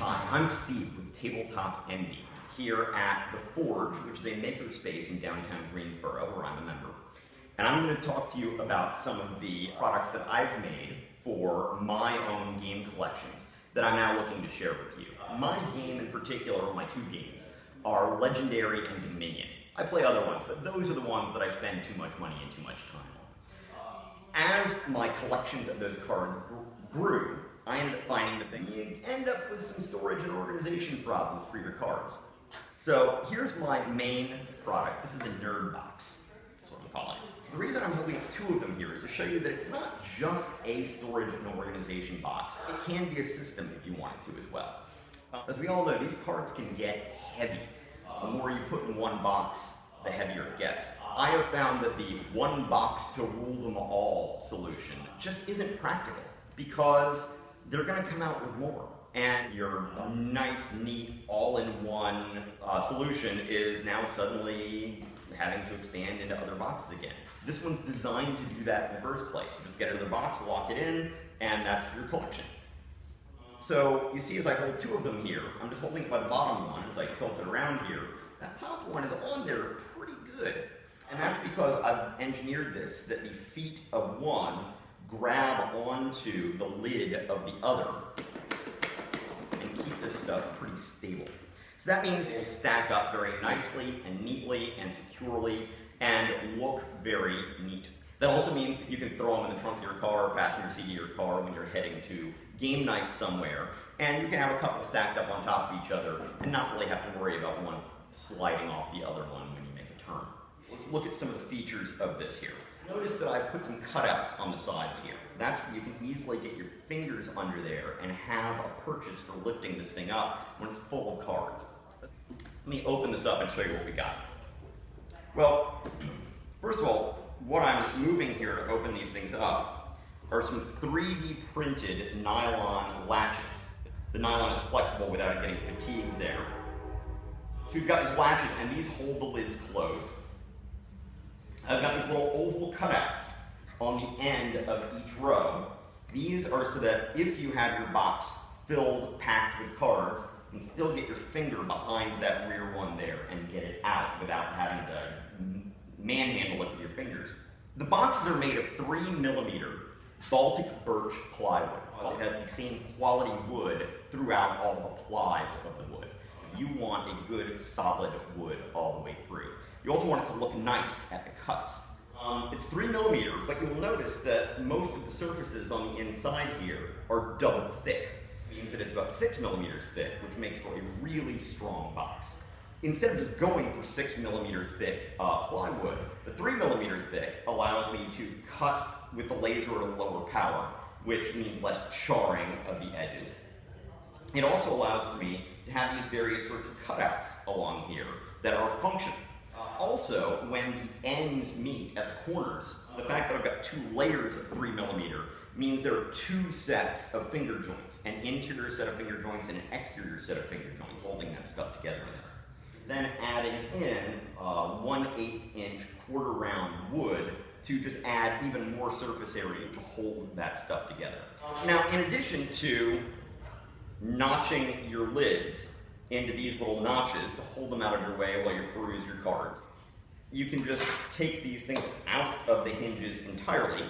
Hi, I'm Steve with Tabletop Envy here at The Forge, which is a makerspace in downtown Greensboro where I'm a member. And I'm going to talk to you about some of the products that I've made for my own game collections that I'm now looking to share with you. My game in particular, or my two games, are Legendary and Dominion. I play other ones, but those are the ones that I spend too much money and too much time on. As my collections of those cards grew, I ended up finding that you end up with some storage and organization problems for your cards. So here's my main product. This is the NerdBox. That's what I'm calling it. The reason I'm holding up two of them here is to show you that it's not just a storage and organization box. It can be a system if you want it to as well. As we all know, these cards can get heavy. The more you put in one box, the heavier it gets. I have found that the one box to rule them all solution just isn't practical because they're going to come out with more. And your nice, neat, all-in-one solution is now suddenly having to expand into other boxes again. This one's designed to do that in the first place. You just get it in the box, lock it in, and that's your collection. So you see as I hold two of them here, I'm just holding it by the bottom one as I tilt it around here. That top one is on there pretty good. And that's because I've engineered this, that the feet of one grab onto the lid of the other and keep this stuff pretty stable. So that means it will stack up very nicely and neatly and securely and look very neat. That also means that you can throw them in the trunk of your car or passenger seat of your car when you're heading to game night somewhere, and you can have a couple stacked up on top of each other and not really have to worry about one sliding off the other one when you make a turn. Let's look at some of the features of this here. Notice that I've put some cutouts on the sides here. That's so you can easily get your fingers under there and have a purchase for lifting this thing up when it's full of cards. Let me open this up and show you what we got. Well, first of all, what I'm moving here to open these things up are some 3D printed nylon latches. The nylon is flexible without it getting fatigued there. So we've got these latches and these hold the lids closed. I've got these little oval cutouts on the end of each row. These are so that if you have your box filled, packed with cards, you can still get your finger behind that rear one there and get it out without having to manhandle it with your fingers. The boxes are made of 3mm Baltic birch plywood. It has the same quality wood throughout all the plies of the wood. If you want a good solid wood all the way through. You also want it to look nice at the cuts. It's 3mm, but you'll notice that most of the surfaces on the inside here are double thick. It means that it's about 6mm thick, which makes for a really strong box. Instead of just going for 6mm thick plywood, the 3mm thick allows me to cut with the laser at a lower power, which means less charring of the edges. It also allows for me to have these various sorts of cutouts along here that are functional. Also, when the ends meet at the corners, the fact that I've got two layers of 3mm means there are two sets of finger joints, an interior set of finger joints and an exterior set of finger joints, holding that stuff together in there. Then adding in 1/8 inch quarter round wood to just add even more surface area to hold that stuff together. Now, in addition to notching your lids into these little notches to hold them out of your way while you peruse your cards, you can just take these things out of the hinges entirely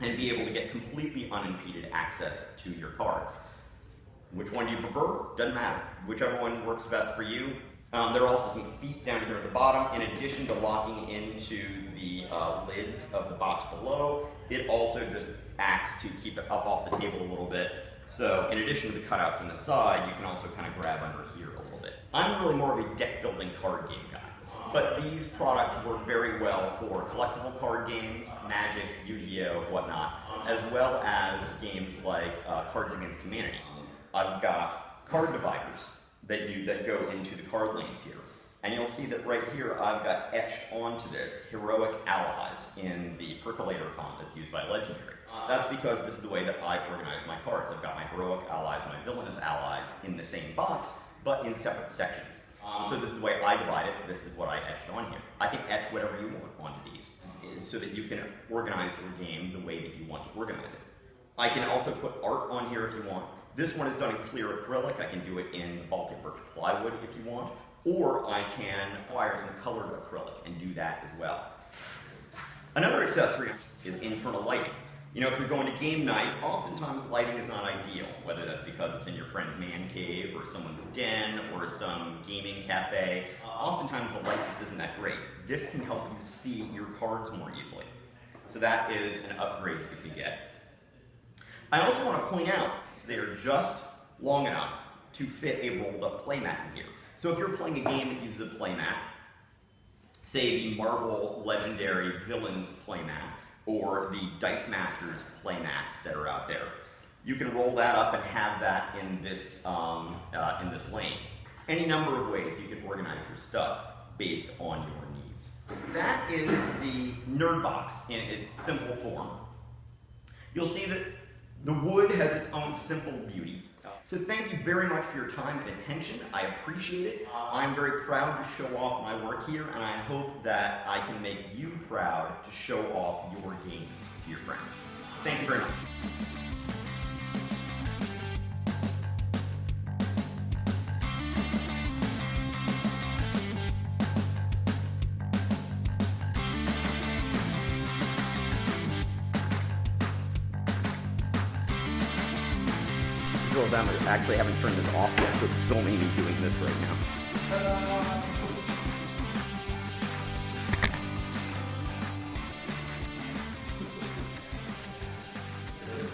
and be able to get completely unimpeded access to your cards. Which one do you prefer? Doesn't matter. Whichever one works best for you. There are also some feet down here at the bottom. In addition to locking into the lids of the box below, it also just acts to keep it up off the table a little bit. So in addition to the cutouts on the side, you can also kind of grab under here a little bit. I'm really more of a deck building card game guy. But these products work very well for collectible card games, Magic, Yu-Gi-Oh, whatnot, as well as games like Cards Against Humanity. I've got card dividers that go into the card lanes here. And you'll see that right here I've got etched onto this Heroic Allies in the percolator font that's used by Legendary. That's because this is the way that I organize my cards. I've got my Heroic Allies, my Villainous Allies in the same box, but in separate sections. So this is the way I divide it. This is what I etched on here. I can etch whatever you want onto these so that you can organize your game the way that you want to organize it. I can also put art on here if you want. This one is done in clear acrylic. I can do it in Baltic birch plywood if you want, or I can acquire some colored acrylic and do that as well. Another accessory is internal lighting. You know, if you're going to game night, oftentimes lighting is not ideal, whether that's because it's in your friend's man cave or someone's den or some gaming cafe. Oftentimes the light just isn't that great. This can help you see your cards more easily. So that is an upgrade you can get. I also want to point out they are just long enough to fit a rolled up playmat in here. So if you're playing a game that uses a playmat, say the Marvel Legendary Villains playmat, or the Dice Masters playmats that are out there, you can roll that up and have that in this lane. Any number of ways you can organize your stuff based on your needs. That is the NerdBox in its simple form. You'll see that the wood has its own simple beauty. So thank you very much for your time and attention. I appreciate it. I'm very proud to show off my work here, and I hope that I can make you proud to show off your games to your friends. Thank you very much. I actually haven't turned this off yet, so it's filming me doing this right now.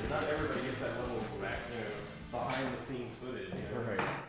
Not everybody gets that level of behind the scenes footage. You know? Right.